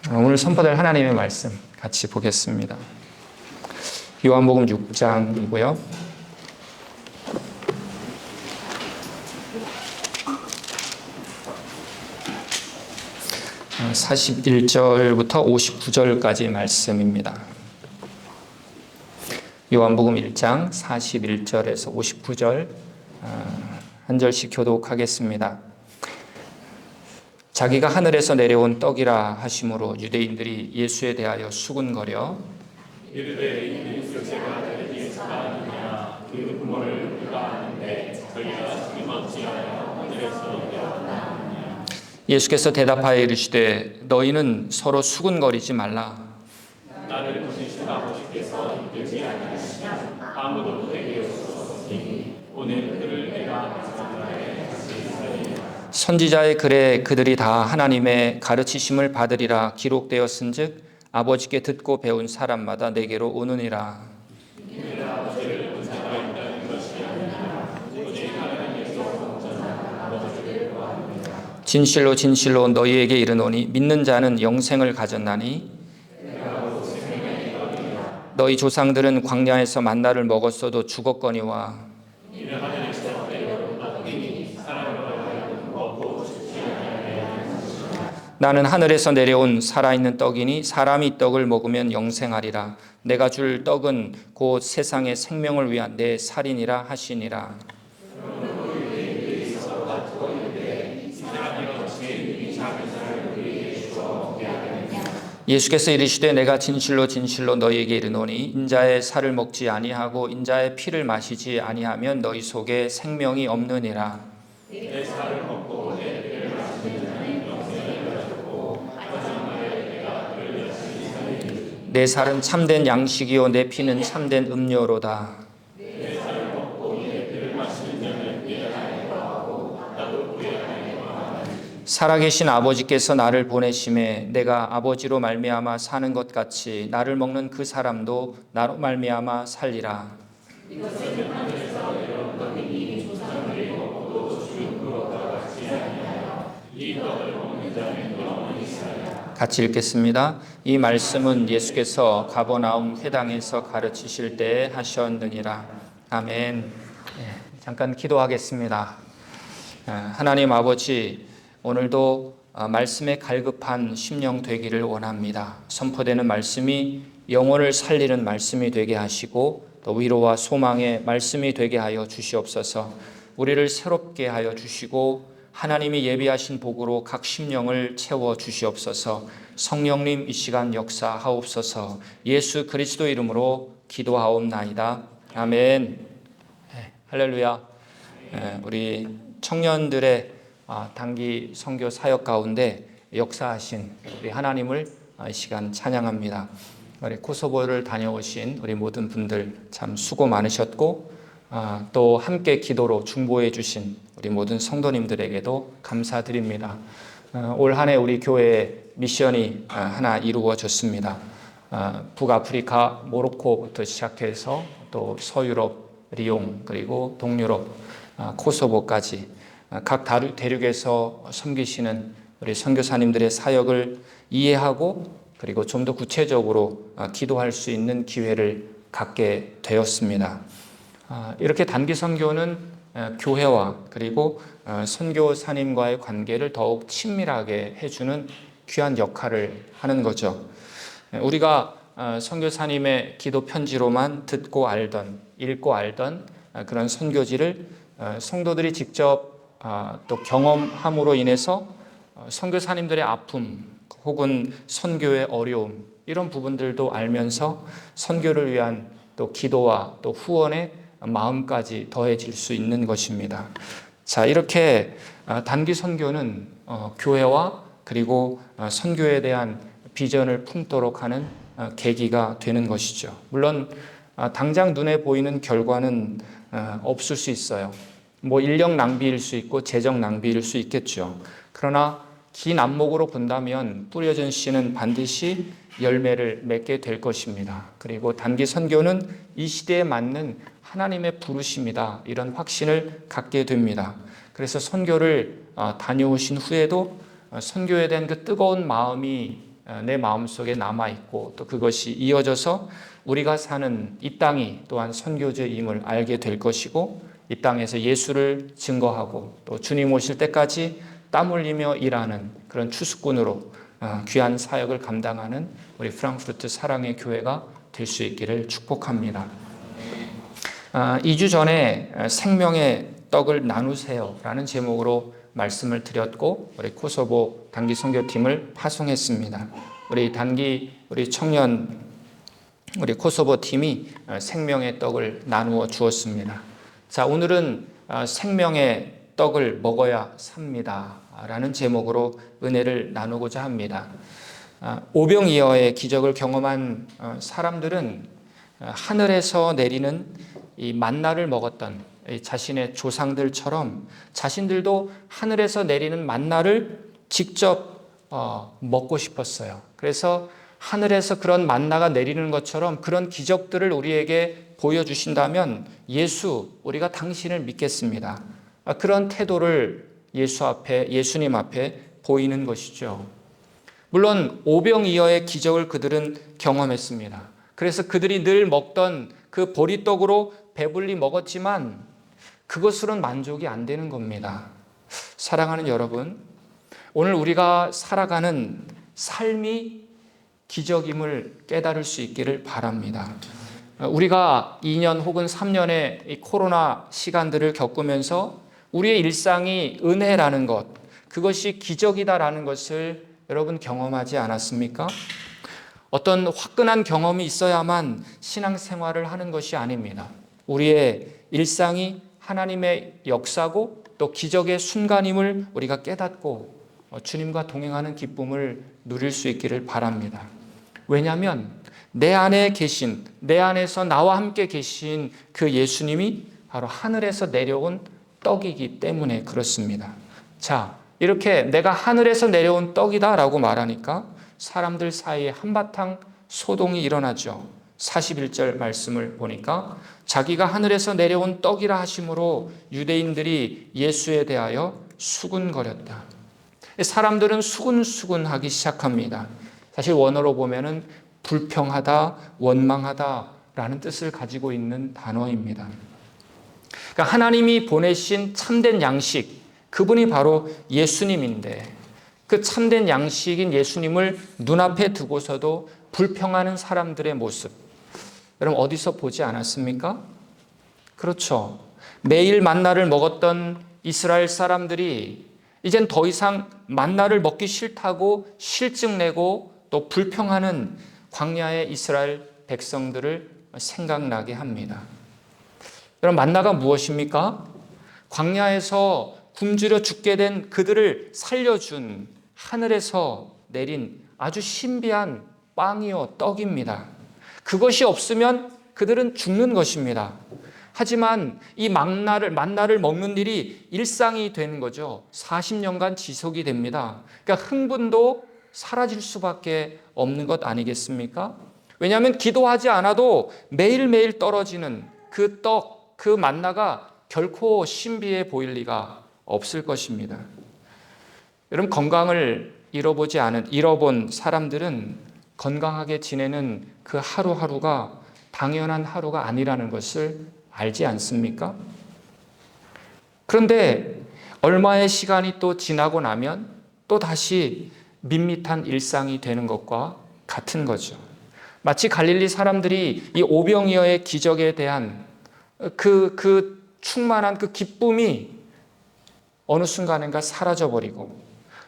오늘 선포될 하나님의 말씀 같이 보겠습니다. 요한복음 6장이고요. 41절부터 59절까지 말씀입니다. 요한복음 1장 41절에서 59절 한 절씩 교독하겠습니다. 자기가 하늘에서 내려온 떡이라 하심으로 유대인들이 예수에 대하여 수군거려 이르되 이는 요셉의 아들 예수가 아니냐 그 부모를 우리가 아는데 저희가 지금 어찌하여 하늘에서 내려왔느냐. 예수께서 대답하여 이르시되 너희는 서로 수군거리지 말라. 나를 보내신 아버지께서 이끌지 아니하시면 아무도 내게 없으시니 오늘 그를 내가 선지자의 글에 그들이 다 하나님의 가르치심을 받으리라 기록되었은즉 아버지께 듣고 배운 사람마다 내게로 오느니라. 진실로 진실로 너희에게 이르노니 믿는 자는 영생을 가졌나니 너희 조상들은 광야에서 만나를 먹었어도 죽었거니와 나는 하늘에서 내려온 살아있는 떡이니 사람이 떡을 먹으면 영생하리라. 내가 줄 떡은 곧 세상의 생명을 위한 내 살이니라 하시니라. 예수께서 이르시되 내가 진실로 진실로 너희에게 이르노니 인자의 살을 먹지 아니하고 인자의 피를 마시지 아니하면 너희 속에 생명이 없느니라. 내 살을 먹고 내 피를 마시는 자는 영생을 가졌고 마지막 날에 내가 그를 다시 살리리니 내 살은 참된 양식이요 내 피는 참된 음료로다. 내 살을 먹고 내 피를 마시는 자는 내가 해하고 나도 그의 하나님과 살아계신 아버지께서 나를 보내심에 내가 아버지로 말미암아 사는 것 같이 나를 먹는 그 사람도 나로 말미암아 살리라. 이것은 하늘에서 내려온 떡이니 조상들이 먹고도 죽은 것과 같지 아니하여 이 떡을 먹는 자는 영원히 살리라. 같이 읽겠습니다. 이 말씀은 예수께서 가버나움 회당에서 가르치실 때에 하셨느니라. 아멘. 잠깐 기도하겠습니다. 하나님 아버지, 오늘도 말씀에 갈급한 심령 되기를 원합니다. 선포되는 말씀이 영혼을 살리는 말씀이 되게 하시고 또 위로와 소망의 말씀이 되게 하여 주시옵소서. 우리를 새롭게 하여 주시고 하나님이 예비하신 복으로 각 심령을 채워 주시옵소서. 성령님 이 시간 역사하옵소서. 예수 그리스도 이름으로 기도하옵나이다. 아멘. 할렐루야. 우리 청년들의 단기 선교 사역 가운데 역사하신 우리 하나님을 이 시간 찬양합니다. 우리 코소보를 다녀오신 우리 모든 분들 참 수고 많으셨고 또 함께 기도로 중보해 주신 우리 모든 성도님들에게도 감사드립니다. 올 한 해 우리 교회의 미션이 하나 이루어졌습니다. 북아프리카 모로코부터 시작해서 또 서유럽 리옹 그리고 동유럽 코소보까지 각 대륙에서 섬기시는 우리 선교사님들의 사역을 이해하고 그리고 좀 더 구체적으로 기도할 수 있는 기회를 갖게 되었습니다. 이렇게 단기 선교는 교회와 그리고 선교사님과의 관계를 더욱 친밀하게 해주는 귀한 역할을 하는 거죠. 우리가 선교사님의 기도 편지로만 듣고 알던, 읽고 알던 그런 선교지를 성도들이 직접 또 경험함으로 인해서 선교사님들의 아픔 혹은 선교의 어려움 이런 부분들도 알면서 선교를 위한 또 기도와 또 후원의 마음까지 더해질 수 있는 것입니다. 자, 이렇게 단기 선교는 교회와 그리고 선교에 대한 비전을 품도록 하는 계기가 되는 것이죠. 물론 당장 눈에 보이는 결과는 없을 수 있어요. 인력 낭비일 수 있고 재정 낭비일 수 있겠죠. 그러나 긴 안목으로 본다면 뿌려진 씨는 반드시 열매를 맺게 될 것입니다. 그리고 단기 선교는 이 시대에 맞는 하나님의 부르심이다. 이런 확신을 갖게 됩니다. 그래서 선교를 다녀오신 후에도 선교에 대한 그 뜨거운 마음이 내 마음속에 남아있고 또 그것이 이어져서 우리가 사는 이 땅이 또한 선교지임을 알게 될 것이고 이 땅에서 예수를 증거하고 또 주님 오실 때까지 땀 흘리며 일하는 그런 투숙꾼으로 귀한 사역을 감당하는 우리 프랑크푸르트 사랑의 교회가 될 수 있기를 축복합니다. 2주 전에 생명의 떡을 나누세요 라는 제목으로 말씀을 드렸고 우리 코소보 단기 선교팀을 파송했습니다. 우리 청년 우리 코소보 팀이 생명의 떡을 나누어 주었습니다. 자, 오늘은 생명의 떡을 먹어야 삽니다 라는 제목으로 은혜를 나누고자 합니다. 오병이어의 기적을 경험한 사람들은 하늘에서 내리는 이 만나를 먹었던 자신의 조상들처럼 자신들도 하늘에서 내리는 만나를 직접 먹고 싶었어요. 그래서 하늘에서 그런 만나가 내리는 것처럼 그런 기적들을 우리에게 보여주신다면 예수, 우리가 당신을 믿겠습니다. 그런 태도를 예수님 앞에 보이는 것이죠. 물론 오병이어의 기적을 그들은 경험했습니다. 그래서 그들이 늘 먹던 그 보리떡으로 배불리 먹었지만 그것으로는 만족이 안 되는 겁니다. 사랑하는 여러분, 오늘 우리가 살아가는 삶이 기적임을 깨달을 수 있기를 바랍니다. 우리가 2년 혹은 3년의 이 코로나 시간들을 겪으면서 우리의 일상이 은혜라는 것, 그것이 기적이다라는 것을 여러분 경험하지 않았습니까? 어떤 화끈한 경험이 있어야만 신앙생활을 하는 것이 아닙니다. 우리의 일상이 하나님의 역사고 또 기적의 순간임을 우리가 깨닫고 주님과 동행하는 기쁨을 누릴 수 있기를 바랍니다. 왜냐하면 내 안에 계신, 내 안에서 나와 함께 계신 그 예수님이 바로 하늘에서 내려온 떡이기 때문에 그렇습니다. 자, 이렇게 내가 하늘에서 내려온 떡이다라고 말하니까 사람들 사이에 한바탕 소동이 일어나죠. 41절 말씀을 보니까 자기가 하늘에서 내려온 떡이라 하심으로 유대인들이 예수에 대하여 수군거렸다. 사람들은 수군수군하기 시작합니다. 사실 원어로 보면은 불평하다, 원망하다라는 뜻을 가지고 있는 단어입니다. 그러니까 하나님이 보내신 참된 양식, 그분이 바로 예수님인데 그 참된 양식인 예수님을 눈앞에 두고서도 불평하는 사람들의 모습, 여러분 어디서 보지 않았습니까? 그렇죠. 매일 만나를 먹었던 이스라엘 사람들이 이젠 더 이상 만나를 먹기 싫다고 실증내고 또 불평하는 광야의 이스라엘 백성들을 생각나게 합니다. 여러분 만나가 무엇입니까? 광야에서 굶주려 죽게 된 그들을 살려준 하늘에서 내린 아주 신비한 빵이요 떡입니다. 그것이 없으면 그들은 죽는 것입니다. 하지만 이 만나를 먹는 일이 일상이 되는 거죠. 40년간 지속이 됩니다. 그러니까 흥분도 사라질 수밖에 없는 것 아니겠습니까? 왜냐하면 기도하지 않아도 매일매일 떨어지는 그 떡, 그 만나가 결코 신비해 보일 리가 없을 것입니다. 여러분 건강을 잃어본 사람들은 건강하게 지내는 그 하루하루가 당연한 하루가 아니라는 것을 알지 않습니까? 그런데 얼마의 시간이 또 지나고 나면 또 다시 밋밋한 일상이 되는 것과 같은 거죠. 마치 갈릴리 사람들이 이 오병이어의 기적에 대한 그 충만한 그 기쁨이 어느 순간인가 사라져버리고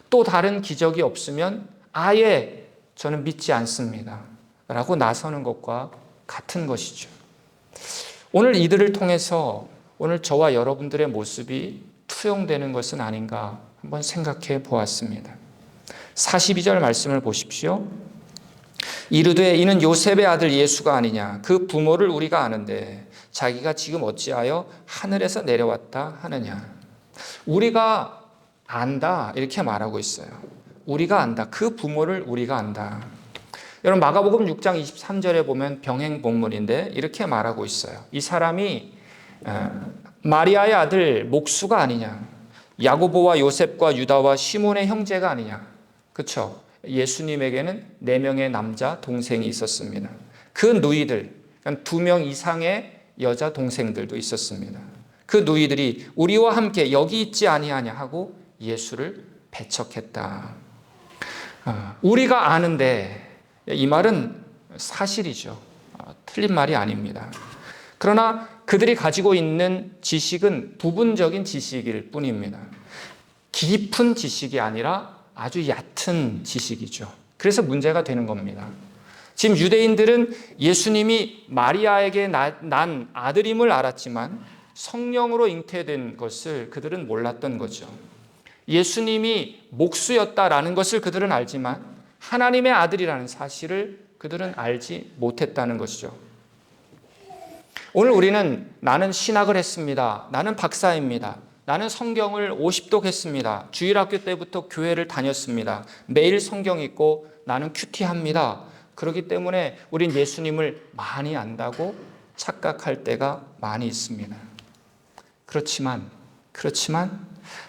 또 다른 기적이 없으면 아예 저는 믿지 않습니다 라고 나서는 것과 같은 것이죠. 오늘 이들을 통해서 오늘 저와 여러분들의 모습이 투영되는 것은 아닌가 한번 생각해 보았습니다. 42절 말씀을 보십시오. 이르되 이는 요셉의 아들 예수가 아니냐. 그 부모를 우리가 아는데 자기가 지금 어찌하여 하늘에서 내려왔다 하느냐. 우리가 안다 이렇게 말하고 있어요. 우리가 안다. 그 부모를 우리가 안다. 여러분 마가복음 6장 23절에 보면 병행본문인데 이렇게 말하고 있어요. 이 사람이 마리아의 아들 목수가 아니냐. 야고보와 요셉과 유다와 시몬의 형제가 아니냐. 그렇죠? 예수님에게는 4명의 남자 동생이 있었습니다. 그 누이들, 2명 이상의 여자 동생들도 있었습니다. 그 누이들이 우리와 함께 여기 있지 아니하냐 하고 예수를 배척했다. 우리가 아는데, 이 말은 사실이죠. 틀린 말이 아닙니다. 그러나 그들이 가지고 있는 지식은 부분적인 지식일 뿐입니다. 깊은 지식이 아니라 아주 얕은 지식이죠. 그래서 문제가 되는 겁니다. 지금 유대인들은 예수님이 마리아에게 난 아들임을 알았지만 성령으로 잉태된 것을 그들은 몰랐던 거죠. 예수님이 목수였다라는 것을 그들은 알지만 하나님의 아들이라는 사실을 그들은 알지 못했다는 것이죠. 오늘 우리는 나는 신학을 했습니다. 나는 박사입니다. 나는 성경을 50독 했습니다. 주일학교 때부터 교회를 다녔습니다. 매일 성경 읽고 나는 큐티합니다. 그렇기 때문에 우린 예수님을 많이 안다고 착각할 때가 많이 있습니다. 그렇지만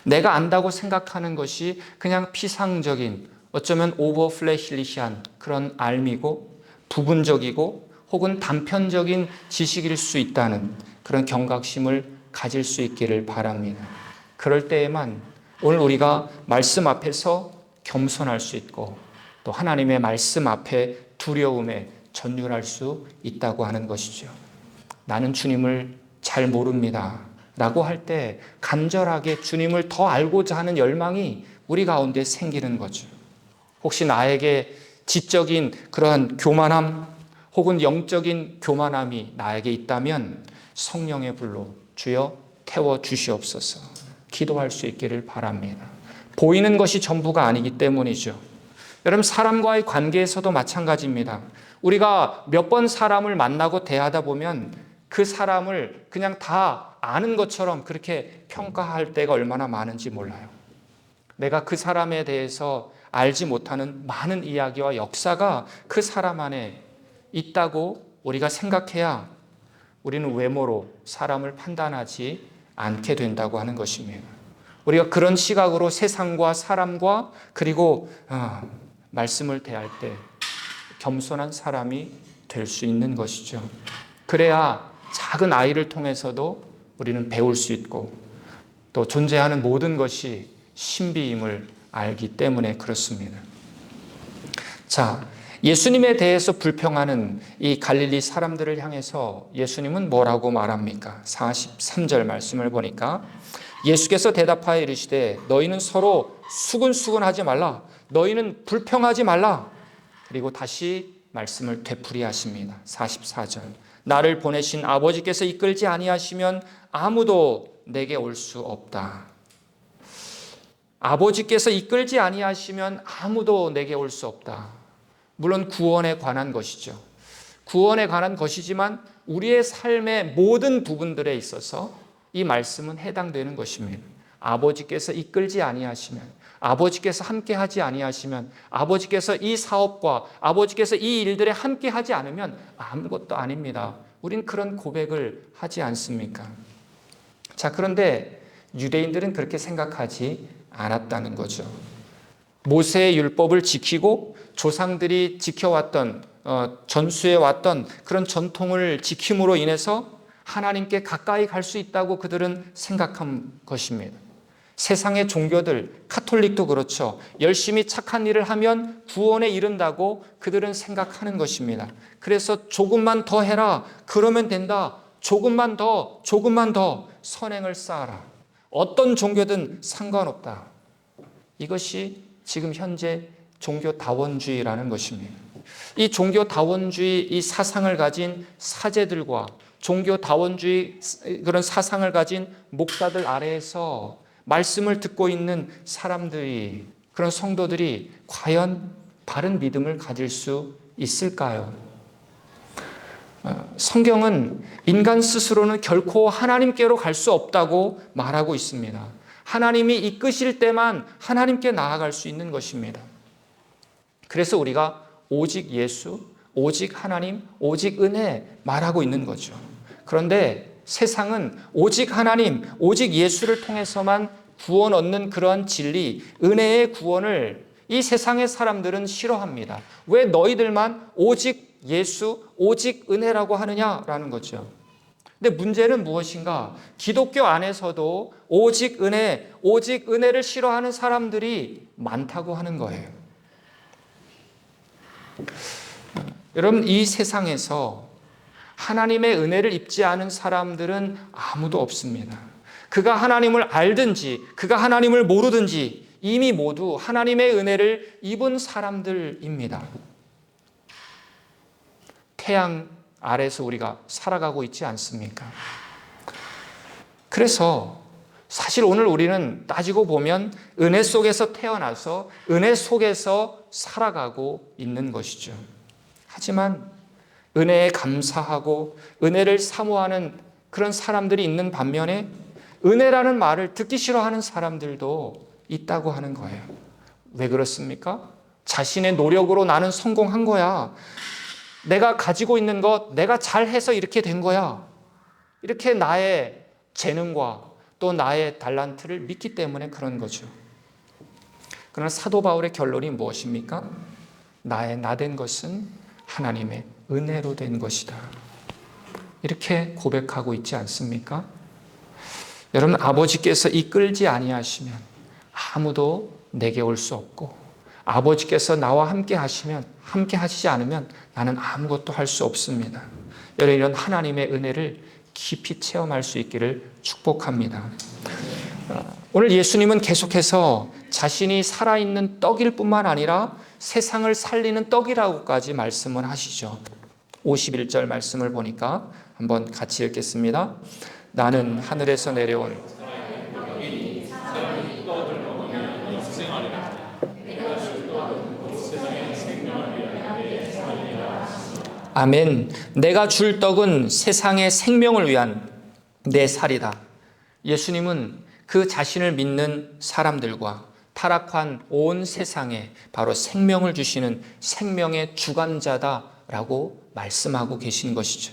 내가 안다고 생각하는 것이 그냥 피상적인, 어쩌면 오버플래시한 그런 알미고 부분적이고 혹은 단편적인 지식일 수 있다는 그런 경각심을 가질 수 있기를 바랍니다. 그럴 때에만 오늘 우리가 말씀 앞에서 겸손할 수 있고 또 하나님의 말씀 앞에 두려움에 전율할 수 있다고 하는 것이죠. 나는 주님을 잘 모릅니다 라고 할 때 간절하게 주님을 더 알고자 하는 열망이 우리 가운데 생기는 거죠. 혹시 나에게 지적인 그러한 교만함 혹은 영적인 교만함이 나에게 있다면 성령의 불로 주여 태워 주시옵소서 기도할 수 있기를 바랍니다. 보이는 것이 전부가 아니기 때문이죠. 여러분, 사람과의 관계에서도 마찬가지입니다. 우리가 몇 번 사람을 만나고 대하다 보면 그 사람을 그냥 다 아는 것처럼 그렇게 평가할 때가 얼마나 많은지 몰라요. 내가 그 사람에 대해서 알지 못하는 많은 이야기와 역사가 그 사람 안에 있다고 우리가 생각해야 우리는 외모로 사람을 판단하지 않게 된다고 하는 것입니다. 우리가 그런 시각으로 세상과 사람과 그리고 말씀을 대할 때 겸손한 사람이 될 수 있는 것이죠. 그래야 작은 아이를 통해서도 우리는 배울 수 있고 또 존재하는 모든 것이 신비임을 알기 때문에 그렇습니다. 자, 예수님에 대해서 불평하는 이 갈릴리 사람들을 향해서 예수님은 뭐라고 말합니까? 43절 말씀을 보니까 예수께서 대답하여 이르시되 너희는 서로 수근수근하지 말라. 너희는 불평하지 말라. 그리고 다시 말씀을 되풀이하십니다. 44절 나를 보내신 아버지께서 이끌지 아니하시면 아무도 내게 올 수 없다. 아버지께서 이끌지 아니하시면 아무도 내게 올 수 없다. 물론 구원에 관한 것이죠. 구원에 관한 것이지만 우리의 삶의 모든 부분들에 있어서 이 말씀은 해당되는 것입니다. 아버지께서 이끌지 아니하시면, 아버지께서 함께하지 아니하시면, 아버지께서 이 사업과 아버지께서 이 일들에 함께하지 않으면 아무것도 아닙니다. 우린 그런 고백을 하지 않습니까? 자, 그런데 유대인들은 그렇게 생각하지 않았다는 거죠. 모세의 율법을 지키고 조상들이 지켜왔던 전수해왔던 그런 전통을 지킴으로 인해서 하나님께 가까이 갈 수 있다고 그들은 생각한 것입니다. 세상의 종교들, 카톨릭도 그렇죠. 열심히 착한 일을 하면 구원에 이른다고 그들은 생각하는 것입니다. 그래서 조금만 더 해라, 그러면 된다. 조금만 더 선행을 쌓아라. 어떤 종교든 상관없다. 이것이 지금 현재 종교다원주의라는 것입니다. 이 종교다원주의 이 사상을 가진 사제들과 종교다원주의 그런 사상을 가진 목사들 아래에서 말씀을 듣고 있는 사람들이, 그런 성도들이 과연 바른 믿음을 가질 수 있을까요? 성경은 인간 스스로는 결코 하나님께로 갈 수 없다고 말하고 있습니다. 하나님이 이끄실 때만 하나님께 나아갈 수 있는 것입니다. 그래서 우리가 오직 예수, 오직 하나님, 오직 은혜 말하고 있는 거죠. 그런데 세상은 오직 하나님, 오직 예수를 통해서만 구원 얻는 그러한 진리, 은혜의 구원을 이 세상의 사람들은 싫어합니다. 왜 너희들만 오직 예수, 오직 은혜라고 하느냐라는 거죠. 근데 문제는 무엇인가? 기독교 안에서도 오직 은혜, 오직 은혜를 싫어하는 사람들이 많다고 하는 거예요. 여러분, 이 세상에서 하나님의 은혜를 입지 않은 사람들은 아무도 없습니다. 그가 하나님을 알든지 그가 하나님을 모르든지 이미 모두 하나님의 은혜를 입은 사람들입니다. 태양 아래서 우리가 살아가고 있지 않습니까? 그래서 사실 오늘 우리는 따지고 보면 은혜 속에서 태어나서 은혜 속에서 살아가고 있는 것이죠. 하지만 은혜에 감사하고 은혜를 사모하는 그런 사람들이 있는 반면에 은혜라는 말을 듣기 싫어하는 사람들도 있다고 하는 거예요. 왜 그렇습니까? 자신의 노력으로 나는 성공한 거야. 내가 가지고 있는 것, 내가 잘해서 이렇게 된 거야. 이렇게 나의 재능과 또 나의 달란트를 믿기 때문에 그런 거죠. 그러나 사도 바울의 결론이 무엇입니까? 나의 나된 것은 하나님의 은혜로 된 것이다. 이렇게 고백하고 있지 않습니까? 여러분, 아버지께서 이끌지 아니하시면 아무도 내게 올 수 없고, 아버지께서 나와 함께 하시면, 함께 하시지 않으면 나는 아무것도 할 수 없습니다. 여러분, 이런 하나님의 은혜를 깊이 체험할 수 있기를 축복합니다. 오늘 예수님은 계속해서 자신이 살아있는 떡일 뿐만 아니라 세상을 살리는 떡이라고까지 말씀을 하시죠. 51절 말씀을 보니까 한번 같이 읽겠습니다. 나는 하늘에서 내려온 아멘. 내가 줄 떡은 세상의 생명을 위한 내 살이다. 예수님은 그 자신을 믿는 사람들과 타락한 온 세상에 바로 생명을 주시는 생명의 주관자다라고 말씀하고 계신 것이죠.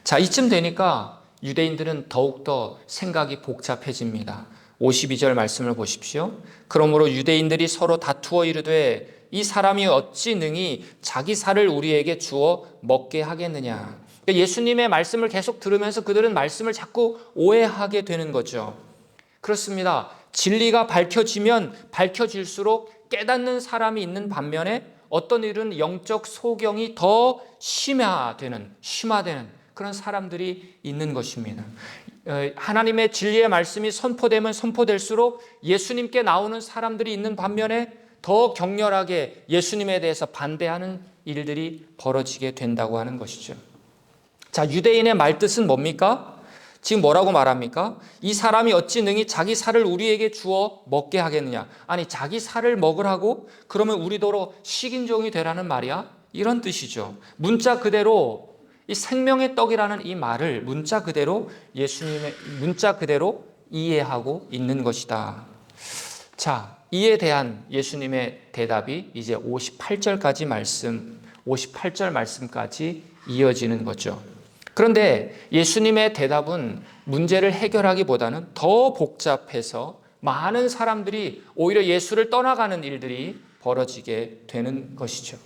자, 이쯤 되니까 유대인들은 더욱더 생각이 복잡해집니다. 52절 말씀을 보십시오. 그러므로 유대인들이 서로 다투어 이르되 이 사람이 어찌 능히 자기 살을 우리에게 주어 먹게 하겠느냐. 예수님의 말씀을 계속 들으면서 그들은 말씀을 자꾸 오해하게 되는 거죠. 그렇습니다. 진리가 밝혀지면 밝혀질수록 깨닫는 사람이 있는 반면에 어떤 일은 영적 소경이 더 심화되는 그런 사람들이 있는 것입니다. 하나님의 진리의 말씀이 선포되면 선포될수록 예수님께 나오는 사람들이 있는 반면에 더 격렬하게 예수님에 대해서 반대하는 일들이 벌어지게 된다고 하는 것이죠. 자, 유대인의 말뜻은 뭡니까? 지금 뭐라고 말합니까? 이 사람이 어찌 능히 자기 살을 우리에게 주어 먹게 하겠느냐. 아니, 자기 살을 먹으라고? 그러면 우리더러 식인종이 되라는 말이야? 이런 뜻이죠. 문자 그대로 이 생명의 떡이라는 이 말을 문자 그대로 이해하고 있는 것이다. 자, 이에 대한 예수님의 대답이 이제 58절 말씀까지 이어지는 거죠. 그런데 예수님의 대답은 문제를 해결하기보다는 더 복잡해서 많은 사람들이 오히려 예수를 떠나가는 일들이 벌어지게 되는 것이죠.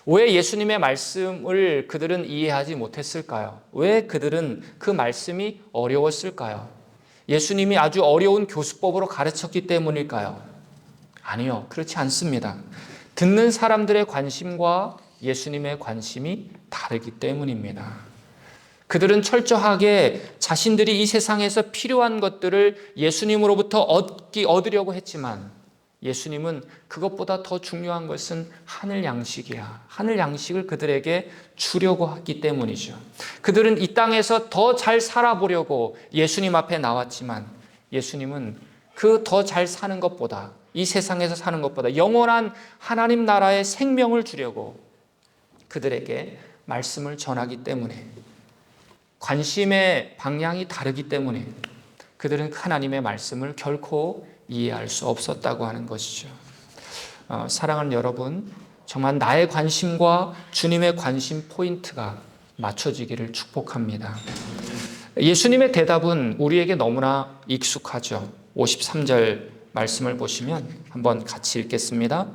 왜 예수님의 말씀을 그들은 이해하지 못했을까요? 왜 그들은 그 말씀이 어려웠을까요? 예수님이 아주 어려운 교수법으로 가르쳤기 때문일까요? 아니요, 그렇지 않습니다. 듣는 사람들의 관심과 예수님의 관심이 다르기 때문입니다. 그들은 철저하게 자신들이 이 세상에서 필요한 것들을 예수님으로부터 얻으려고 했지만 예수님은 그것보다 더 중요한 것은 하늘 양식이야. 하늘 양식을 그들에게 주려고 했기 때문이죠. 그들은 이 땅에서 더 잘 살아보려고 예수님 앞에 나왔지만 예수님은 그 더 잘 사는 것보다, 이 세상에서 사는 것보다 영원한 하나님 나라의 생명을 주려고 그들에게 말씀을 전하기 때문에, 관심의 방향이 다르기 때문에 그들은 하나님의 말씀을 결코 이해할 수 없었다고 하는 것이죠. 사랑하는 여러분, 정말 나의 관심과 주님의 관심 포인트가 맞춰지기를 축복합니다. 예수님의 대답은 우리에게 너무나 익숙하죠. 53절 말씀을 보시면 한번 같이 읽겠습니다.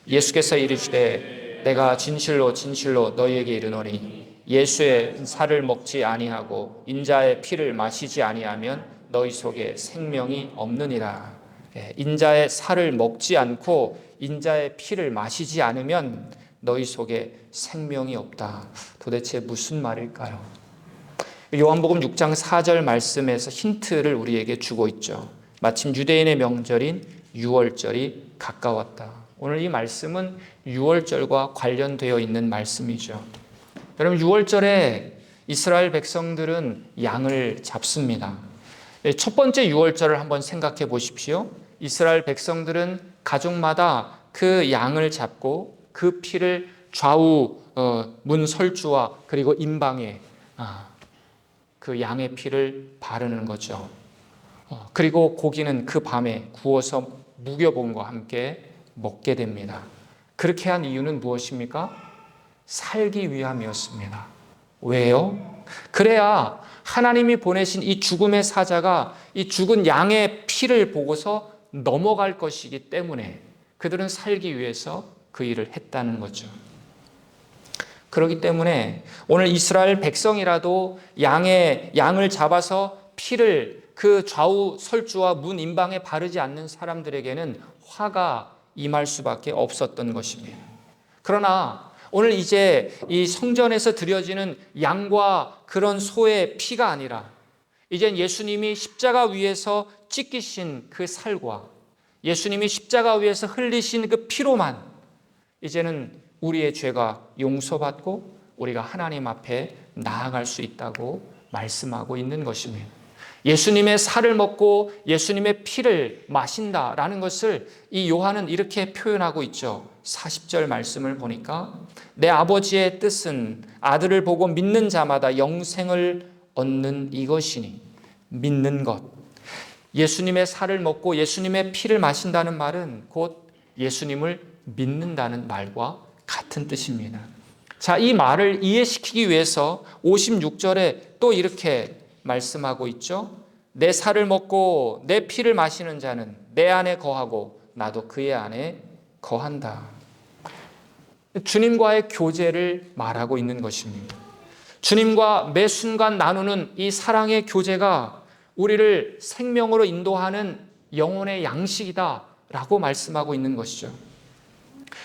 예수께서 이르시되 내가 진실로 진실로 너희에게 이르노니 예수의 살을 먹지 아니하고 인자의 피를 마시지 아니하면 너희 속에 생명이 없느니라. 인자의 살을 먹지 않고 인자의 피를 마시지 않으면 너희 속에 생명이 없다. 도대체 무슨 말일까요? 요한복음 6장 4절 말씀에서 힌트를 우리에게 주고 있죠. 마침 유대인의 명절인 유월절이 가까웠다. 오늘 이 말씀은 유월절과 관련되어 있는 말씀이죠. 여러분, 유월절에 이스라엘 백성들은 양을 잡습니다. 첫 번째 유월절을 한번 생각해 보십시오. 이스라엘 백성들은 가족마다 그 양을 잡고 그 피를 좌우 문 설주와 그리고 임방에 그 양의 피를 바르는 거죠. 그리고 고기는 그 밤에 구워서 무교본과 함께 먹게 됩니다. 그렇게 한 이유는 무엇입니까? 살기 위함이었습니다. 왜요? 그래야 하나님이 보내신 이 죽음의 사자가 이 죽은 양의 피를 보고서 넘어갈 것이기 때문에 그들은 살기 위해서 그 일을 했다는 거죠. 그렇기 때문에 오늘 이스라엘 백성이라도 양을 잡아서 피를 그 좌우 설주와 문 임방에 바르지 않는 사람들에게는 화가 임할 수밖에 없었던 것입니다. 그러나 오늘 이제 이 성전에서 드려지는 양과 그런 소의 피가 아니라 이젠 예수님이 십자가 위에서 찢기신 그 살과 예수님이 십자가 위에서 흘리신 그 피로만 이제는 우리의 죄가 용서받고 우리가 하나님 앞에 나아갈 수 있다고 말씀하고 있는 것입니다. 예수님의 살을 먹고 예수님의 피를 마신다라는 것을 이 요한은 이렇게 표현하고 있죠. 40절 말씀을 보니까 내 아버지의 뜻은 아들을 보고 믿는 자마다 영생을 얻는 이것이니, 믿는 것. 예수님의 살을 먹고 예수님의 피를 마신다는 말은 곧 예수님을 믿는다는 말과 같은 뜻입니다. 자, 이 말을 이해시키기 위해서 56절에 또 이렇게 말씀하고 있죠. 내 살을 먹고 내 피를 마시는 자는 내 안에 거하고 나도 그의 안에 거한다. 주님과의 교제를 말하고 있는 것입니다. 주님과 매 순간 나누는 이 사랑의 교제가 우리를 생명으로 인도하는 영혼의 양식이다 라고 말씀하고 있는 것이죠.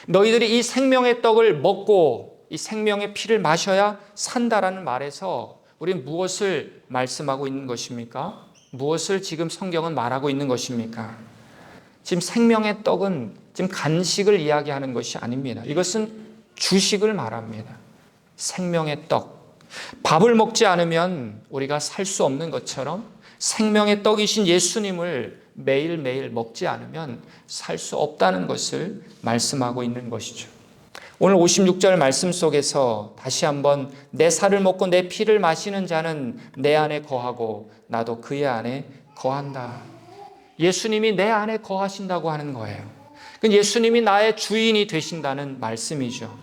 너희들이 이 생명의 떡을 먹고 이 생명의 피를 마셔야 산다라는 말에서 우리는 무엇을 말씀하고 있는 것입니까? 무엇을 지금 성경은 말하고 있는 것입니까? 지금 생명의 떡은 지금 간식을 이야기하는 것이 아닙니다. 이것은 주식을 말합니다. 생명의 떡. 밥을 먹지 않으면 우리가 살 수 없는 것처럼 생명의 떡이신 예수님을 매일매일 먹지 않으면 살 수 없다는 것을 말씀하고 있는 것이죠. 오늘 56절 말씀 속에서 다시 한번 내 살을 먹고 내 피를 마시는 자는 내 안에 거하고 나도 그의 안에 거한다. 예수님이 내 안에 거하신다고 하는 거예요. 예수님이 나의 주인이 되신다는 말씀이죠.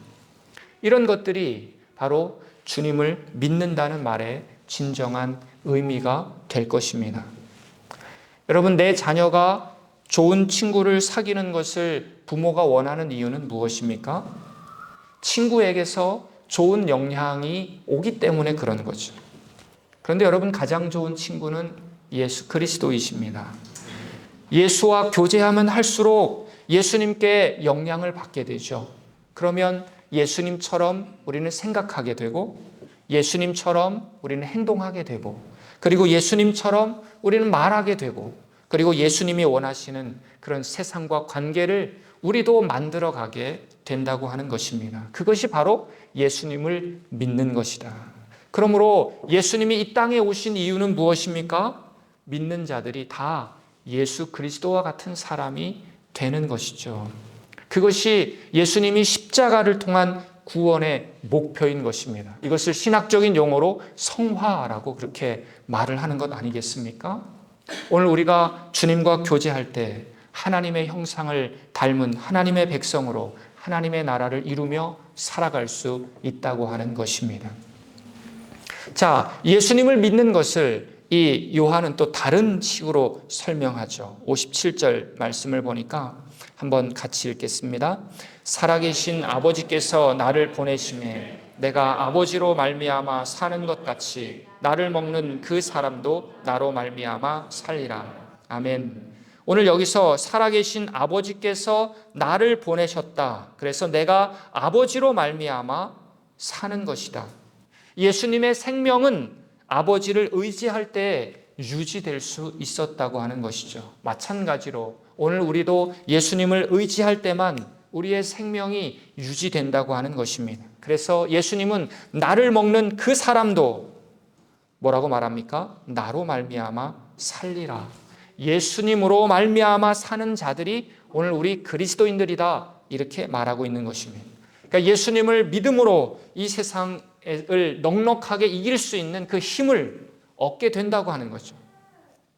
이런 것들이 바로 주님을 믿는다는 말의 진정한 의미가 될 것입니다. 여러분, 내 자녀가 좋은 친구를 사귀는 것을 부모가 원하는 이유는 무엇입니까? 친구에게서 좋은 영향이 오기 때문에 그런 거죠. 그런데 여러분, 가장 좋은 친구는 예수 그리스도이십니다. 예수와 교제하면 할수록 예수님께 영향을 받게 되죠. 그러면 예수님처럼 우리는 생각하게 되고 예수님처럼 우리는 행동하게 되고 그리고 예수님처럼 우리는 말하게 되고 그리고 예수님이 원하시는 그런 세상과 관계를 우리도 만들어가게 된다고 하는 것입니다. 그것이 바로 예수님을 믿는 것이다. 그러므로 예수님이 이 땅에 오신 이유는 무엇입니까? 믿는 자들이 다 예수 그리스도와 같은 사람이 되는 것이죠. 그것이 예수님이 십자가를 통한 구원의 목표인 것입니다. 이것을 신학적인 용어로 성화라고 그렇게 말을 하는 것 아니겠습니까? 오늘 우리가 주님과 교제할 때 하나님의 형상을 닮은 하나님의 백성으로 하나님의 나라를 이루며 살아갈 수 있다고 하는 것입니다. 자, 예수님을 믿는 것을 이 요한은 또 다른 식으로 설명하죠. 57절 말씀을 보니까 한번 같이 읽겠습니다. 살아계신 아버지께서 나를 보내심에 내가 아버지로 말미암아 사는 것 같이 나를 먹는 그 사람도 나로 말미암아 살리라. 아멘. 오늘 여기서 살아계신 아버지께서 나를 보내셨다. 그래서 내가 아버지로 말미암아 사는 것이다. 예수님의 생명은 아버지를 의지할 때 유지될 수 있었다고 하는 것이죠. 마찬가지로 오늘 우리도 예수님을 의지할 때만 우리의 생명이 유지된다고 하는 것입니다. 그래서 예수님은 나를 먹는 그 사람도 뭐라고 말합니까? 나로 말미암아 살리라. 예수님으로 말미암아 사는 자들이 오늘 우리 그리스도인들이다, 이렇게 말하고 있는 것입니다. 그러니까 예수님을 믿음으로 이 세상을 넉넉하게 이길 수 있는 그 힘을 얻게 된다고 하는 거죠.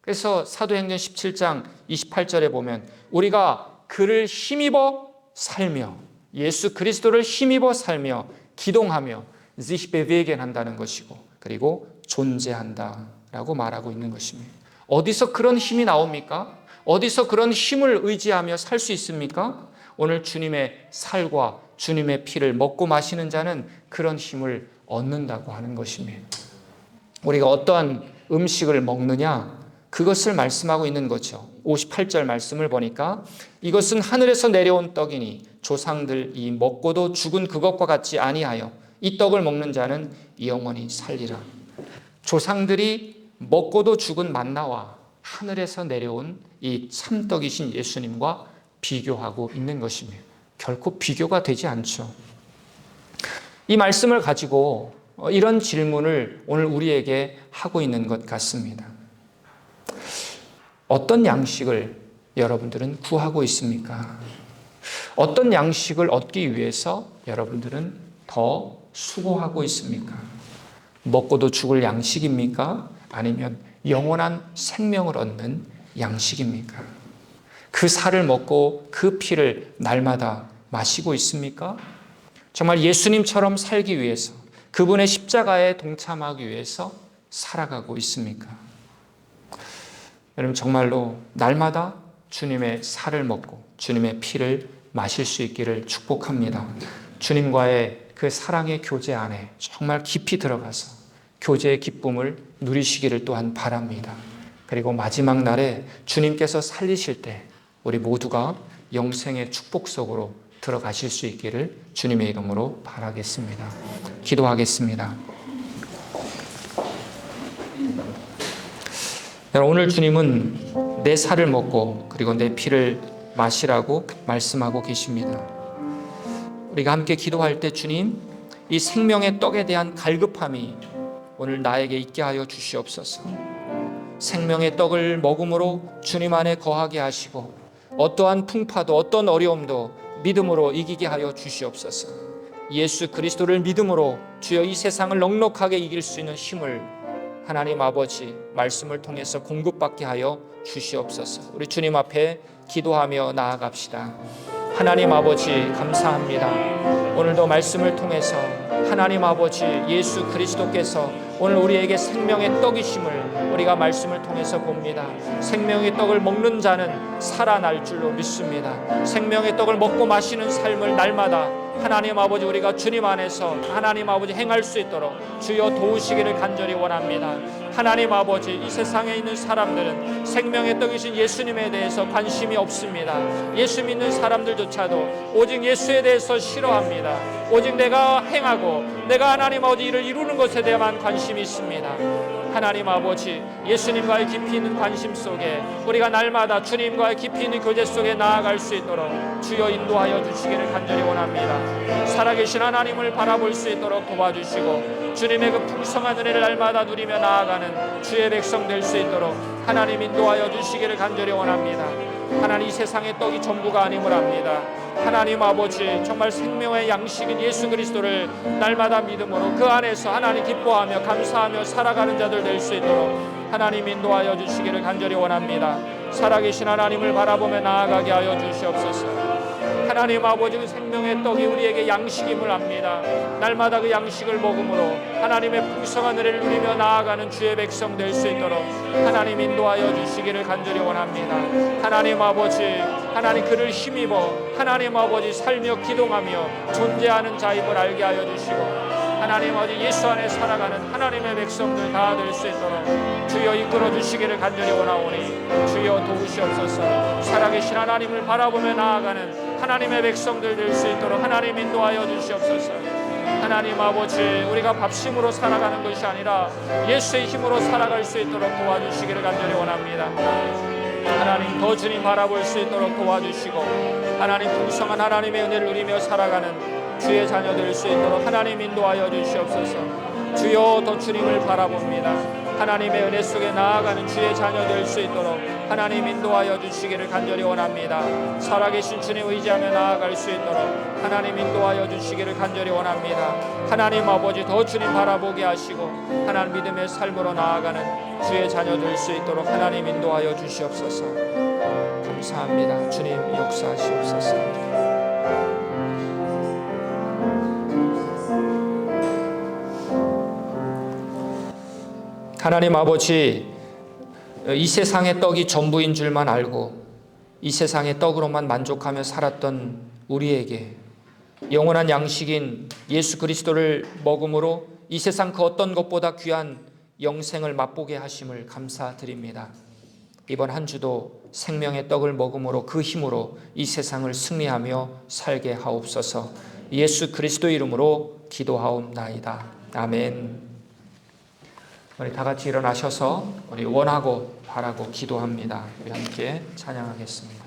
그래서 사도행전 17장 28절에 보면 우리가 그를 힘입어 살며, 예수 그리스도를 힘입어 살며 기동하며 sich bewegen 한다는 것이고, 그리고 존재한다라고 말하고 있는 것입니다. 어디서 그런 힘이 나옵니까? 어디서 그런 힘을 의지하며 살 수 있습니까? 오늘 주님의 살과 주님의 피를 먹고 마시는 자는 그런 힘을 얻는다고 하는 것입니다. 우리가 어떠한 음식을 먹느냐, 그것을 말씀하고 있는 거죠. 58절 말씀을 보니까 이것은 하늘에서 내려온 떡이니 조상들이 먹고도 죽은 그것과 같지 아니하여 이 떡을 먹는 자는 영원히 살리라. 조상들이 먹고도 죽은 만나와 하늘에서 내려온 이 참떡이신 예수님과 비교하고 있는 것입니다. 결코 비교가 되지 않죠. 이 말씀을 가지고 이런 질문을 오늘 우리에게 하고 있는 것 같습니다. 어떤 양식을 여러분들은 구하고 있습니까? 어떤 양식을 얻기 위해서 여러분들은 더 수고하고 있습니까? 먹고도 죽을 양식입니까? 아니면 영원한 생명을 얻는 양식입니까? 그 살을 먹고 그 피를 날마다 마시고 있습니까? 정말 예수님처럼 살기 위해서, 그분의 십자가에 동참하기 위해서 살아가고 있습니까? 여러분, 정말로 날마다 주님의 살을 먹고 주님의 피를 마실 수 있기를 축복합니다. 주님과의 그 사랑의 교제 안에 정말 깊이 들어가서 교제의 기쁨을 누리시기를 또한 바랍니다. 그리고 마지막 날에 주님께서 살리실 때 우리 모두가 영생의 축복 속으로 들어가실 수 있기를 주님의 이름으로 바라겠습니다. 기도하겠습니다. 오늘 주님은 내 살을 먹고 그리고 내 피를 마시라고 말씀하고 계십니다. 우리가 함께 기도할 때 주님, 이 생명의 떡에 대한 갈급함이 오늘 나에게 있게 하여 주시옵소서. 생명의 떡을 먹음으로 주님 안에 거하게 하시고 어떠한 풍파도 어떤 어려움도 믿음으로 이기게 하여 주시옵소서. 예수 그리스도를 믿음으로 주여 이 세상을 넉넉하게 이길 수 있는 힘을 하나님 아버지 말씀을 통해서 공급받게 하여 주시옵소서. 우리 주님 앞에 기도하며 나아갑시다. 하나님 아버지 감사합니다. 오늘도 말씀을 통해서 하나님 아버지 예수 그리스도께서 오늘 우리에게 생명의 떡이심을 우리가 말씀을 통해서 봅니다. 생명의 떡을 먹는 자는 살아날 줄로 믿습니다. 생명의 떡을 먹고 마시는 삶을 날마다 하나님 아버지 우리가 주님 안에서 하나님 아버지 행할 수 있도록 주여 도우시기를 간절히 원합니다. 하나님 아버지, 이 세상에 있는 사람들은 생명의 떡이신 예수님에 대해서 관심이 없습니다. 예수 믿는 사람들조차도 오직 예수에 대해서 싫어합니다. 오직 내가 행하고 내가 하나님 아버지 일을 이루는 것에 대한 관심이 있습니다. 하나님 아버지, 예수님과의 깊이 있는 관심 속에 우리가 날마다 주님과의 깊이 있는 교제 속에 나아갈 수 있도록 주여 인도하여 주시기를 간절히 원합니다. 살아계신 하나님을 바라볼 수 있도록 도와주시고 주님의 그 풍성한 은혜를 날마다 누리며 나아가는 주의 백성 될 수 있도록 하나님 인도하여 주시기를 간절히 원합니다. 하나님, 이 세상의 떡이 전부가 아님을 압니다. 하나님 아버지, 정말 생명의 양식인 예수 그리스도를 날마다 믿음으로 그 안에서 하나님 기뻐하며 감사하며 살아가는 자들 될 수 있도록 하나님 인도하여 주시기를 간절히 원합니다. 살아계신 하나님을 바라보며 나아가게 하여 주시옵소서. 하나님 아버지 그 생명의 떡이 우리에게 양식임을 압니다. 날마다 그 양식을 먹음으로 하나님의 풍성한 은혜를 누리며 나아가는 주의 백성 될 수 있도록 하나님 인도하여 주시기를 간절히 원합니다. 하나님 아버지, 하나님 그를 힘입어 하나님 아버지 살며 기동하며 존재하는 자임을 알게 하여 주시고 하나님 아버지 예수 안에 살아가는 하나님의 백성들 다 될 수 있도록 주여 이끌어 주시기를 간절히 원하오니 주여 도우시옵소서. 살아계신 하나님을 바라보며 나아가는 하나님의 백성들 될 수 있도록 하나님 인도하여 주시옵소서. 하나님 아버지 우리가 밥심으로 살아가는 것이 아니라 예수의 힘으로 살아갈 수 있도록 도와주시기를 간절히 원합니다. 하나님 더 주님 바라볼 수 있도록 도와주시고 하나님 풍성한 하나님의 은혜를 누리며 살아가는 주의 자녀 될 수 있도록 하나님 인도하여 주시옵소서. 주여 더 주님을 바라봅니다. 하나님의 은혜 속에 나아가는 주의 자녀 될 수 있도록 하나님 인도하여 주시기를 간절히 원합니다. 살아계신 주님 의지하며 나아갈 수 있도록 하나님 인도하여 주시기를 간절히 원합니다. 하나님 아버지 더 주님 바라보게 하시고 하나님 믿음의 삶으로 나아가는 주의 자녀 될 수 있도록 하나님 인도하여 주시옵소서. 감사합니다. 주님 역사하시옵소서. 하나님 아버지, 이 세상의 떡이 전부인 줄만 알고 이 세상의 떡으로만 만족하며 살았던 우리에게 영원한 양식인 예수 그리스도를 먹음으로 이 세상 그 어떤 것보다 귀한 영생을 맛보게 하심을 감사드립니다. 이번 한 주도 생명의 떡을 먹음으로 그 힘으로 이 세상을 승리하며 살게 하옵소서. 예수 그리스도 이름으로 기도하옵나이다. 아멘. 우리 다 같이 일어나셔서 우리 원하고 바라고 기도합니다. 우리 함께 찬양하겠습니다.